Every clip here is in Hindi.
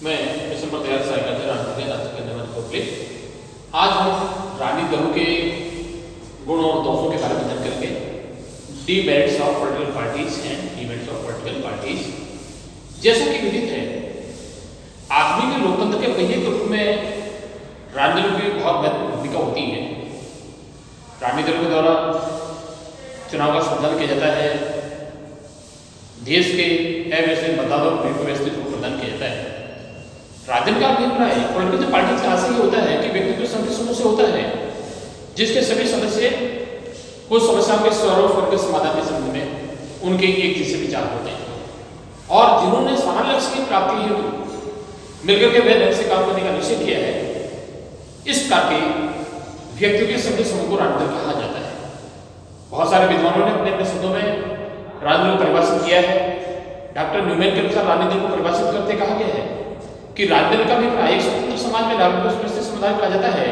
मैं मिशन पर तैयार साइकिल राष्ट्र करने वाले कोपले आज हम राजनीतिक दलों के गुण और दोषों के बारे में अध्ययन करेंगे। Demerits of political parties and demerits of political parties. जैसा कि विदित है, आदमी के लोकतंत्र के पहिए के रूप में राजनीति दलों की बहुत महत्वपूर्ण भूमिका होती है। राजनीतिक दलों के द्वारा चुनाव का संचालन किया जाता है। देश के अव्यवस्थित मतदाताओं को व्यवस्थित रूप प्रदान किया जाता है। राजनीति का अभिप्राय पॉलिटिकल पार्टी का आशय होता है कि व्यक्तिगत समस्या से होता है जिसके सभी सदस्य कुछ समस्याओं के स्वरूप के समाधान के संबंध में उनके एक जैसे विचार होते हैं और जिन्होंने सामान्य लक्ष्य की प्राप्ति हेतु मिलकर के वह ढंग से काम करने का निश्चय किया है, इस प्रकार के व्यक्तियों के सभी समूह को राजनीति कहा जाता है। बहुत सारे विद्वानों ने अपने अपने शब्दों में राजनीति को परिभाषित किया है। डॉक्टर न्यूमैन के अनुसार राजनीति को परिभाषित करते कहा गया है कि राजनीति का अभिप्राय एक स्वतंत्र समाज में लागू समुदाय कहा जाता है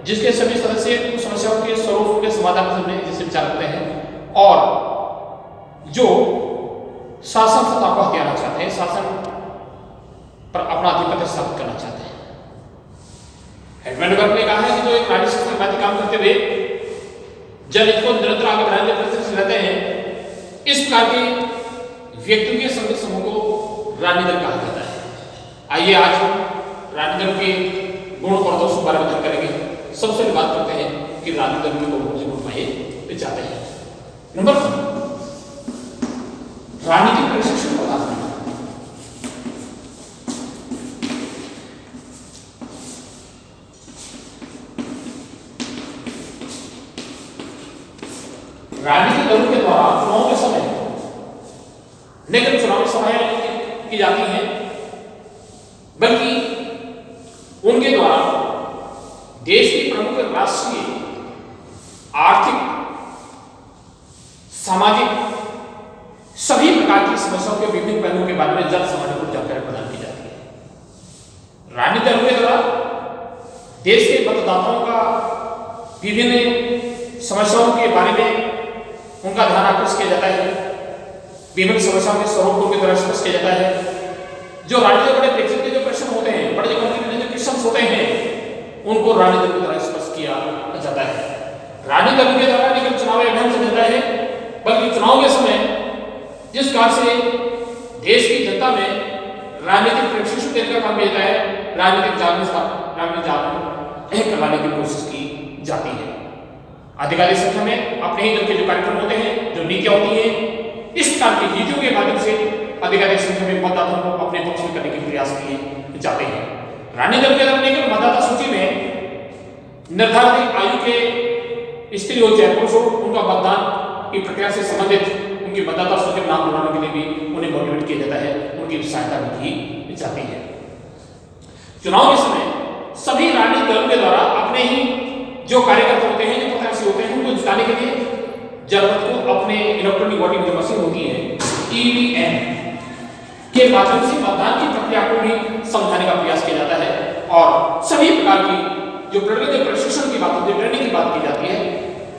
जिसके सभी सदस्य उन समस्याओं के स्वरूप के समाधान में जैसे विचार करते हैं और जो शासन सत्ता को हथियाना चाहते हैं, शासन पर अपना आधिपत्य स्थापित करना चाहते हैं। हेडमैन ने कहा है कि जो एक नारी शक्ति की काम करते हुए जनहित को निरंतर आगे बढ़ाने के प्रयास रहते हैं, इस प्रकार के व्यक्तियों के संगठन समूह को राजनीति कहा जाता है। आइए आज हम राजनीति के गुण और दोषों के बारे में अध्ययन करेंगे। सबसे पहले बात करते हैं कि राजनीति में कौन से गुण पाए जाते हैं। नंबर 1, राजनीतिक प्रशिक्षण प्रदान करना। राजनीतिक दलों के द्वारा चुनाव के समय न केवल चुनावी सभाएं की जाती हैं बल्कि उनके द्वारा देश की प्रमुख राष्ट्रीय, आर्थिक, सामाजिक सभी प्रकार की समस्याओं के विभिन्न पहलुओं के बारे में जन सामान्य को जानकारी प्रदान की जाती है। राजनीतिक दलों के द्वारा देश के मतदाताओं का विभिन्न समस्याओं के बारे में उनका ध्यान आकर्षित किया जाता है। विभिन्न समस्याओं के स्वरूप को उनके द्वारा स्पष्ट किया जाता है। जो राजनीतिक बड़े प्रेक्षक के जो प्रश्न होते हैं, बड़े जो क्वेश्चन होते हैं, उनको राजनीति के द्वारा स्पष्ट किया जाता है। राजनीति दलों के द्वारा केवल चुनावी अभियान से जाता है बल्कि चुनाव के समय जिस प्रकार से देश की जनता में राजनीतिक प्रशिक्षण देने का काम किया जाता है, राजनीतिक जागरूकता करवाने की कोशिश की जाती है। अधिकारिक संख्या में अपने ही दल के जो कार्यक्रम होते हैं, जो नीतियां होती हैं, इस प्रकार की नीतियों के माध्यम से अधिकारिक संख्या में मतदाताओं को अपने पक्ष में करने के प्रयास किए जाते हैं। राजनीतिक दल के द्वारा केवल मतदाता सूची में निर्धारित आयु के स्त्री हो चाहे पुरुष हो, उनका मतदान की प्रक्रिया से संबंधित उनकी मतदाता सूची में नाम जुड़ाने के लिए भी उन्हें मोटिवेट किया जाता है, उनकी सहायता भी की जाती है। चुनाव के समय सभी राजनीतिक दलों के द्वारा अपने ही जो कार्यकर्ता होते हैं, जो प्रत्याशी होते हैं, उनको जिताने के लिए जनता को अपने इलेक्ट्रॉनिक वोटिंग जो मशीन होती है EVM के माध्यम से मतदान की प्रक्रिया को भी समझाने का प्रयास किया जाता है और सभी प्रकार की जो प्रशिक्षण की बात होती है, ट्रेनिंग की बात की जाती है।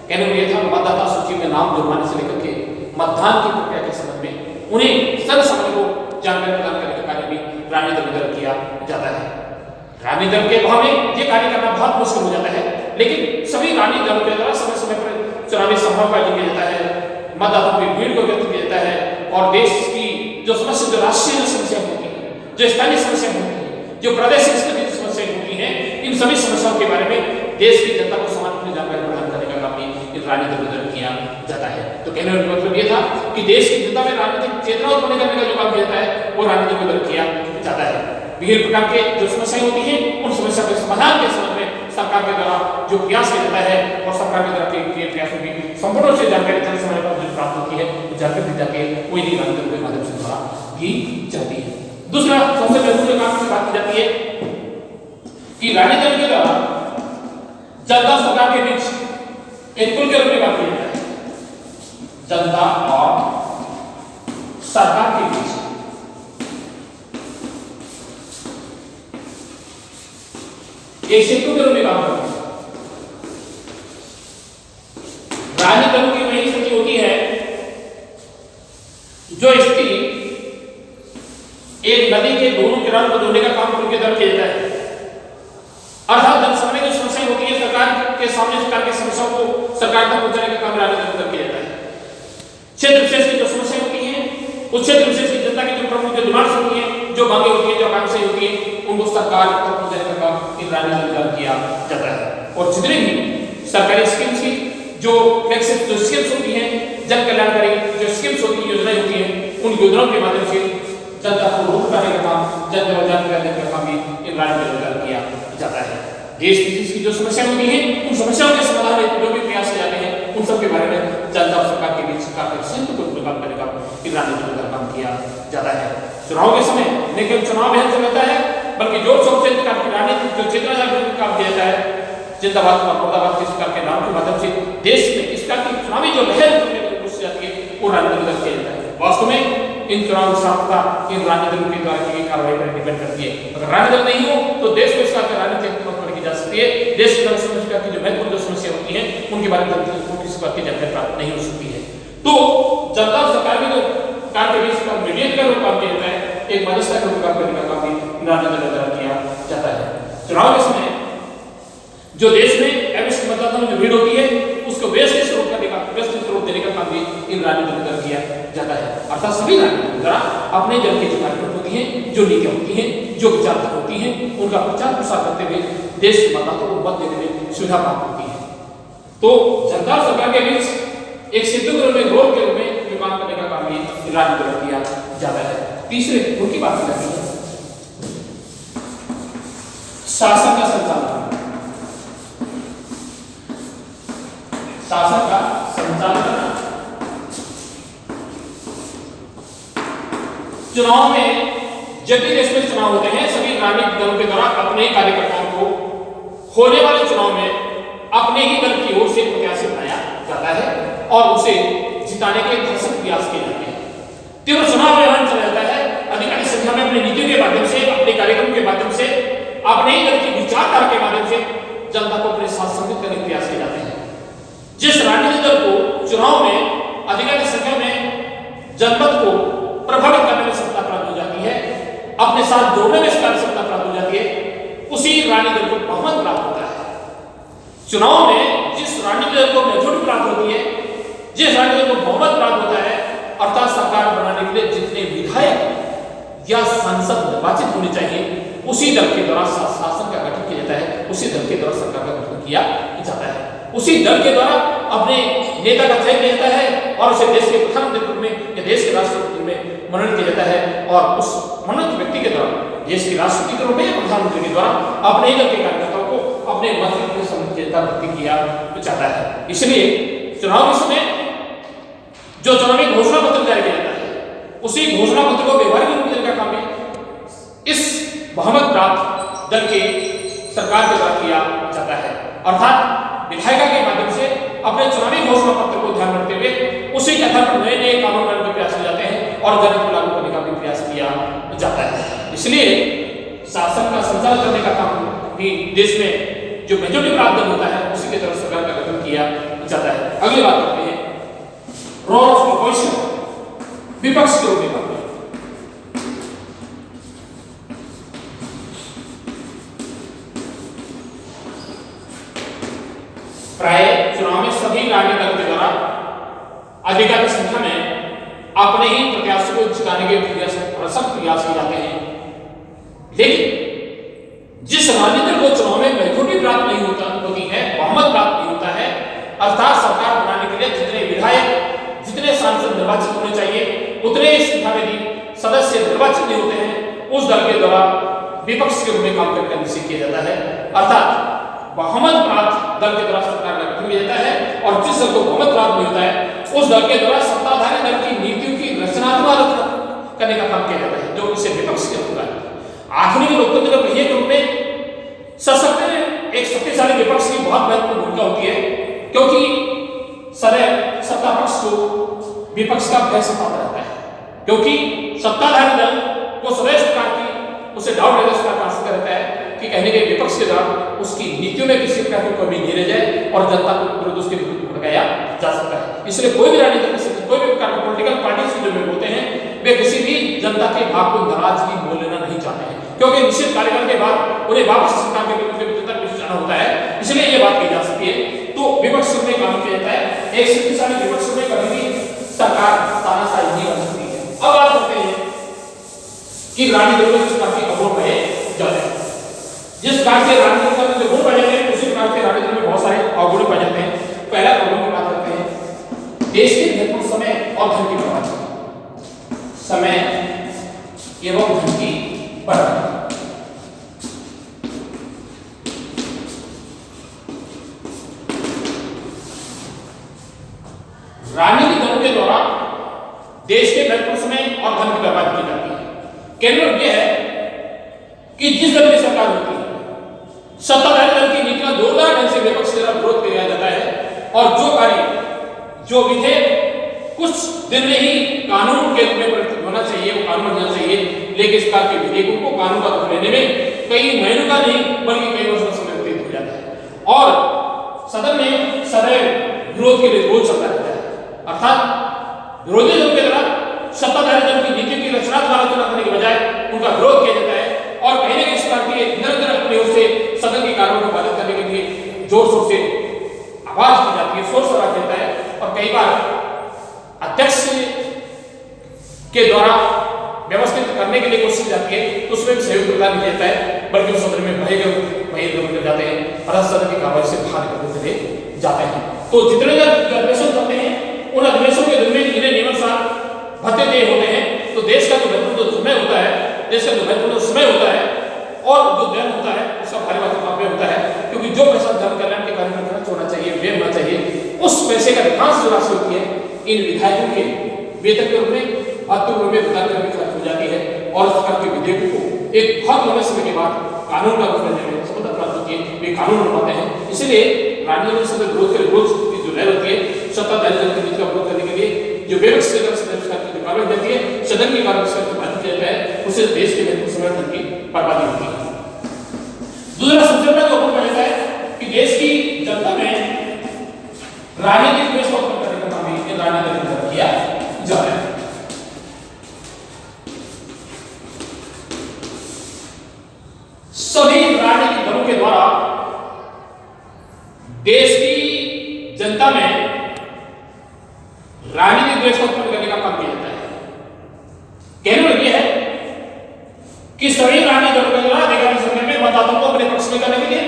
कहने को यह था मतदाता सूची में नाम जुड़वाने से लेकर के मतदान की प्रक्रिया के संबंध में उन्हें सर्व समाज को जानकारी प्रदान करने का कार्य भी राजनीतिक दल किया जाता है। राजनीतिक दल के अभाव में ये कार्य करना बहुत मुश्किल हो जाता है, लेकिन सभी राजनीतिक दलों के द्वारा समय समय पर चुनावी सभाओं का आयोजन किया जाता है, मतदाताओं की भीड़ को व्यक्त किया जाता है और देश की जो समस्या, जो राष्ट्रीय समस्या होती है, जो स्थानीय समस्या होती है, जो प्रादेशिक स्तर की समस्या होती है, इन सभी समस्याओं के बारे में देश की जनता को समान रूप से जानकारी प्रदान करने का काम भी राजनीतिक दल किया जाता है। तो कहने का मतलब यह था कि देश की जनता में राजनीतिक चेतना उत्पन्न करने का जो काम किया जाता है वो राजनीतिक दल किया जाता है। विभिन्न प्रकार के जो समस्याएं होती हैं, उन समस्या के समाधान के संबंध में सरकार के द्वारा जो प्रयास किया जाता है और सरकार के द्वारा किए प्रयासों की संपूर्ण रूप से जानकारी जन समाज को प्राप्त होती है, तो जानकारी दी जाती है, वो इन्हीं राजनीतिक के माध्यम से द्वारा दी जाती है। दूसरा सबसे महत्वपूर्ण काम से बात की जाती है कि राजनीतिक के द्वारा जनता सरकार के बीच एक पुल के रूप में बात की जाती है। जनता और सरकार के बीच एक सेतु के रूप में बात करते हैं। राजनीतिक दलों की वही स्थिति होती है जो स्थिति एक नदी के दोनों रंग बदलने का काम उनके द्वारा किया जाता है। अर्थात जन सामने की समस्याएं होती है, सरकार के सामने सरकार की समस्याओं को सरकार तक पहुंचाने का काम राजनीतिक दल किया जाता है। क्षेत्र विशेष की जो समस्याएं होती हैं, उस क्षेत्र विशेष की जनता की जो प्रमुख जो डिमांड्स होती है, जो मांगे होती है, जो आकांक्षाएं होती है, उनको सरकार तक पहुंचाने का काम इन राजनीतिक दल किया जाता है। और जितने भी सरकारी स्कीम्स की जो फ्लैगशिप जो स्कीम्स होती हैं, जन कल्याणकारी जो स्कीम्स होती हैं, योजनाएं होती हैं, उन योजनाओं के माध्यम से जनता को रोक करने का काम, जन जागरूक करने का काम भी इन राजनीतिक दल किया जाता है। देश विदेश की जो समस्याएं होती हैं, उन समस्याओं के समाधान हेतु जो भी प्रयास किए जाते हैं, उन सब के बारे में जनता और सरकार के बीच काफी संयुक्त रूप से काम करने का इन राजनीतिक दल काम किया जाता है। चुनाव के समय न केवल चुनाव में चलता है, बल्कि जो सबसे राजनीतिक जो चेतना जागृति काम किया जाता है, जिंदाबाद और मुर्दाबाद के सरकार के नाम के माध्यम से देश में इस प्रकार की चुनावी जो लहर जाती है, वो राजनीतिक दल किया जाता है। वास्तव में इन चुनाव सार्थकता इन राजनीतिक दलों के द्वारा की गई कार्रवाई पर डिपेंड करती है। अगर राजनीतिक दल नहीं हो तो देश को इसका राजनीतिक की जा सकती है, देश की समस्या की जो महत्वपूर्ण जो समस्या होती है, उनके बारे में किसी बात की जानकारी प्राप्त नहीं हो सकती है। तो जनता और सरकार में जो कार्य के बीच का मीडिएट का काम किया जाता है, एक मध्यस्थता का काम करने का काम भी राजनीतिक दल द्वारा किया जाता है। चुनाव के समय जो देश में अवश्य मतदाताओं की भीड़ होती है, उसको व्यवस्थित स्वरूप करने का, व्यवस्थित स्वरूप देने का काम भी इन राजनीतिक दल किया जाता है। अर्थात सभी राजनीतिक दल अपने दल की जो कार्यक्रम होती हैं, जो नीतियां होती हैं, जो विचारधारा होती हैं, उनका प्रचार प्रसार करते हुए देश के मतदाताओं को मत देने में सुविधा प्राप्त होती है। तो जनता और सरकार के बीच एक सेतु के रूप में, रोल के रूप में जो काम करने का काम भी राजनीतिक दल किया जाता है। तीसरे उनकी बात करते हैं शासन का संचालन। शासन का संचालन करना। चुनाव में जब भी देश में चुनाव होते हैं, सभी राजनीतिक दलों के द्वारा अपने कार्यकर्ताओं को होने वाले चुनाव में अपने ही दल की ओर से प्रत्याशी बनाया जाता है और उसे जिताने के भरसक प्रयास किए जाते हैं। तीव्र चुनाव अभियान चला जाता है, अधिकांश संख्या में अपनी नीतियों के माध्यम से, अपने कार्यक्रम के माध्यम से, अपने ही दल की विचारधारा के माध्यम से जनता को अपने साथ संगत करने के प्रयास किए जाते हैं। जिस राजनीतिक दल को चुनाव में अधिकांश संख्या में जनमत को प्रभावित करने में सत्ता प्राप्त हो जाती है, अपने साथ जोड़ने में सत्ता प्राप्त हो जाती है, उसी राजनीतिक दल को बहुमत प्राप्त होता है। चुनाव में जिस राजनीतिक दल को मेजॉरिटी प्राप्त होती है, जिस राजनीतिक दल को बहुमत प्राप्त होता है, अर्थात सरकार बनाने के लिए जितने विधायक या सांसद निर्वाचित होने चाहिए, उसी दल के द्वारा शासन का गठन किया जाता है, उसी दल के द्वारा सरकार का गठन किया जाता है, उसी दल के द्वारा अपने नेता का चयन किया जाता है और उसे देश के प्रधानमंत्री में या देश के राष्ट्रपति में मनोनीत किया जाता है और उस मनोनीत व्यक्ति के द्वारा देश के राष्ट्रपति के रूप में या प्रधानमंत्री के द्वारा अपने ही दल के कार्यकर्ताओं को अपने मत में समझता भर्ती किया जाता है। इसलिए चुनाव के समय जो चुनावी घोषणा पत्र जारी किया जाता है, उसी घोषणा पत्र को व्यवहारिक रूप देने का काम भी इस बहुमत प्राप्त दल के सरकार के द्वारा किया जाता है। अर्थात विधायिका के माध्यम से अपने चुनावी घोषणा पत्र को ध्यान रखते हुए उसी के आधार पर नए नए कानून बनाने के प्रयास किए जाते हैं और जनहित को लागू करने का भी प्रयास किया जाता है। इसलिए शासन का संचालन करने का काम भी देश में जो मेजॉरिटी प्राप्त दल होता है, उसी के तरफ सरकार का गठन किया जाता है। अगली बात करते हैं रोल ऑफ अपोजिशन, विपक्ष के रूप में काम। प्राय चुनाव में सभी राजनीतिक दलों के द्वारा अधिकांश संख्या में अपने ही प्रत्याशी को जिताने के भरसक प्रयास किए जाते हैं, लेकिन जिस राजनीतिक को चुनाव में मेजॉरिटी प्राप्त नहीं होती है, बहुमत प्राप्त नहीं होता है, अर्थात सरकार बनाने के लिए जितने विधायक, जितने सांसद निर्वाचित होने चाहिए, उतने संख्या में भी सदस्य निर्वाचित नहीं होते हैं, उस दल के द्वारा विपक्ष के रूप में काम करके निश्चित किया जाता है। अर्थात बहुमत प्राप्त दल के द्वारा सरकार का गठन किया जाता है और जिस दल को बहुमत प्राप्त नहीं होता है, उस दल के द्वारा सत्ताधारी दल की नीतियों की रचनात्मक आलोचना करने का काम किया जाता है, जो इसे विपक्ष के रूप में। आधुनिक लोकतंत्र के पहिए के रूप में सशक्त एक शक्तिशाली विपक्ष की बहुत महत्वपूर्ण भूमिका होती है, क्योंकि सदैव सत्ता पक्ष को विपक्ष का भय सताता रहता है, क्योंकि सत्ताधारी दल को सदैव सरकार की उसे डाउट रहता है कि कहने के विपक्ष के द्वारा उसकी नीतियों में किसी प्रकार की कमी नहीं रह जाए और जनता को विरुद्ध उसके विरुद्ध भड़काया जा सकता है। इसलिए कोई भी राजनीतिक, कोई भी प्रकार के पॉलिटिकल पार्टी जो लोग होते हैं, वे किसी भी जनता के भाव को नाराजगी मोल लेना नहीं चाहते हैं। निश्चित कार्यकाल के बाद उन्हें वापस सरकार के पीछे जाना होता है, इसलिए ये बात कही जा सकती है। तो विपक्ष में काम किया जाता है, एक शक्तिशाली विपक्ष में कभी भी सरकार तानाशाही नहीं बन सकती है। अब बात करते हैं कि राजनीति में किस प्रकार के अवगुण पाए जाते हैं। जिस प्रकार से राजनीति में जो गुण पाए जाते हैं उसी प्रकार से राजनीति में बहुत सारे अवगुण पाए जाते हैं। पहला अवगुण की बात करते हैं, देश के महत्वपूर्ण समय और धन की बर्बादी। समय एवं धन की बर्बादी। राजनीतिक दलों के द्वारा देश के महत्वपूर्ण समय और धन की बर्बादी की जाती है। केवल यह है कि जिस दल की सरकार होती है, सत्ताधारी दल की नीति का जोरदार ढंग से विपक्ष द्वारा विरोध किया जाता है और जो कार्य जो विधेयक कुछ दिन में ही कानून के रूप में परिवर्तित होना चाहिए वो कानून होना चाहिए, लेकिन इस प्रकार के विधेयकों को कानून का रूप लेने में कई महीनों का नहीं बल्कि कई वर्षों का समय व्यतीत हो जाता है और सदन में सदैव विरोध के लिए बोल चलता रहता है। अर्थात विरोधी दलों के द्वारा सत्ताधारी दल की नीति की रचनात्मक आलोचना करने के बजाय उनका विरोध किया जाता है और कहीं ना कहीं इस प्रकार के निरंतर अपनी ओर से सदन की कार्रवाई को बाधित करने के लिए जोर शोर से आवाज की जाती है, शोर शराबा देता है और कई बार अध्यक्ष के द्वारा व्यवस्थित करने के लिए कोशिश जाती है तो उसमें भी सहयोग प्रदान नहीं देता है, बल्कि उस सदन में बहिर्गमन कर जाते हैं और सदन की कार्रवाई से बाहर निकलते चले जाते हैं। तो जितने अधिवेशन चलते हैं उन अधिवेशनों के दिन में इन्हें नियमानुसार भत्ते दिए होते हैं। तो देश का जो महत्वपूर्ण समय होता है, देश का जो महत्वपूर्ण समय होता है और जो धन होता है उसका भारी मात्रा में होता है, क्योंकि जो पैसा धन कल्याण के कार्य में खर्च होना चाहिए, व्यय होना चाहिए, उस पैसे का अधिकांश जो राशि होती है इन विधायकों के वेतन के रूप में भत्ते रूप में विधान करने में खर्च हो जाती है और उस प्रकार के विधेयकों को एक बहुत लंबे समय के बाद कानून का रूप लेने में सफलता प्राप्त होती है, वे कानून बनवाते हैं। इसलिए राजनीतिक समय विरोध के विरोध की जो लहर होती है सत्ताधारी दल की नीति का विरोध करने के लिए जो विपक्ष की तरफ से कार्रवाई होती है, सदन की कार्रवाई से बाधित किया जाता है, उससे देश के महत्वपूर्ण समय धन की बर्बादी होती है। दूसरा सबसे बड़ा जो अवगुण कहता है कि देश की जनता में राजनीतिक द्वेष को खत्म करने का काम भी राजनीतिक दल किया जा रहा है। सभी राजनीतिक दलों के द्वारा देश की जनता में राजनीतिक द्वेष को उत्पन्न करने का काम किया जाता है। कहने का यह है कि सभी राजनीतिक दलों के द्वारा अधिकारी समय में मतदाताओं को अपने पक्ष में करने के लिए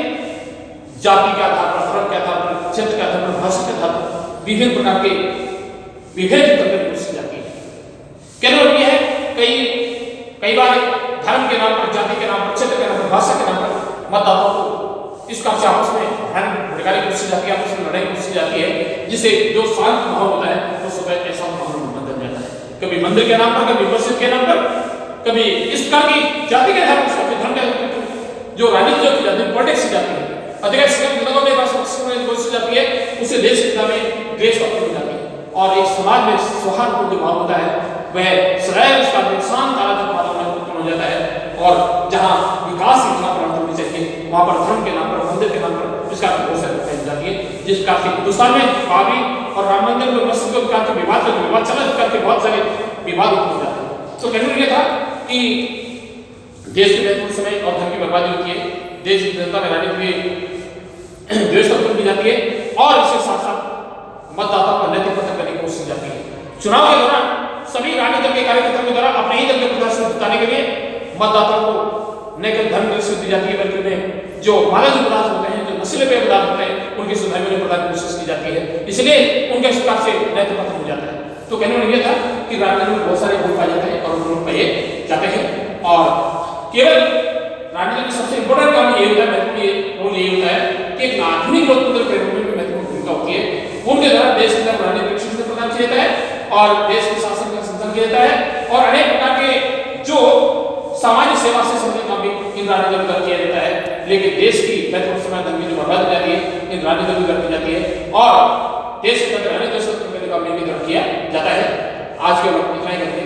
जाति के आधार पर, धर्म के आधार पर, क्षेत्र के आधार पर, भाषा के आधार पर विभिन्न प्रकार के विभेद करने की कोशिश जाती है। कहने का यह है कई बार धर्म के नाम पर, जाति के नाम पर, क्षेत्र के नाम पर, भाषा के नाम पर मतदाताओं को इस काम से आपस में भड़काने की कोशिश जाती है, आपस में लड़ाई की कोशिश जाती है, जिससे जो शांत माहौल होता है वो सुबह ऐसा माहौल बन जाता है। कभी मंदिर के नाम पर, कभी मस्जिद के नाम पर, कभी इस प्रकार की जाति के आधार पर, कभी धर्म के आधार पर जो राजनीति जो की जाती है, पॉलिटिक्स की जाती है, अधिकार में कोशिश जाती है, उससे देश के में द्वेष उत्पन्न हो जाती है और एक समाज में सौहार्दपूर्ण जो भाव होता है वह सदैव उसका शांत वातावरण उत्पन्न हो जाता है और जहाँ विकास की भावना प्राप्त होनी चाहिए वहां पर धर्म के नाम पर, मंदिर के नाम पर इसका बहुत जाती है। जिस प्रकार से हिंदुस्तान में बाबरी और राम मंदिर में मस्जिद के विकास के विवाद चला, इस करके बहुत सारे विवाद उत्पन्न हो जाते हैं। तो कहने ये था कि देश के महत्वपूर्ण समय और धन की बर्बादी होती है, देश की जनता में राजनीति में द्वेष उत्पन्न की जाती है और इसके साथ साथ मतदाताओं को नैतिक पतन करने की कोशिश जाती है। चुनाव के दौरान सभी राजनीतिक दल के कार्यकर्ताओं के द्वारा अपने ही दल के प्रत्याशी को जिताने के लिए मतदाताओं को न केवल धन की दी जाती है बल्कि उन्हें जो मादक पदार्थ होते हैं, जो नशीले पेय पदार्थ होते हैं, उनकी सुविधा में प्रदान की कोशिश की जाती है, इसलिए उनके शिकार से नैतिक पतन हो जाता है। तो कहने में यह था कि राजनीति में बहुत सारे गुण पाए जाते हैं और गुण पाए जाते हैं और केवल राजनीति में सबसे इंपॉर्टेंट काम ये होता है, महत्वपूर्ण रोल ये होता है कि एक आधुनिक लोकतंत्र प्रणाली में महत्वपूर्ण भूमिका होती है। उनके द्वारा देश के अंदर राजनीतिक शिक्षा प्रदान किया जाता है और देश के शासन का संचालन किया जाता है और अनेक प्रकार के जो सामाजिक सेवा से संबंधित काम भी इन राजनीतिक दल किया जाता है। लेकिन देश की महत्वपूर्ण समय धन की जो बर्बादी जाती है इन राजनीतिक दल की जाती है और देश के अंदर राजनीतिक का किया जाता है। आज के वक्त इतना ही करके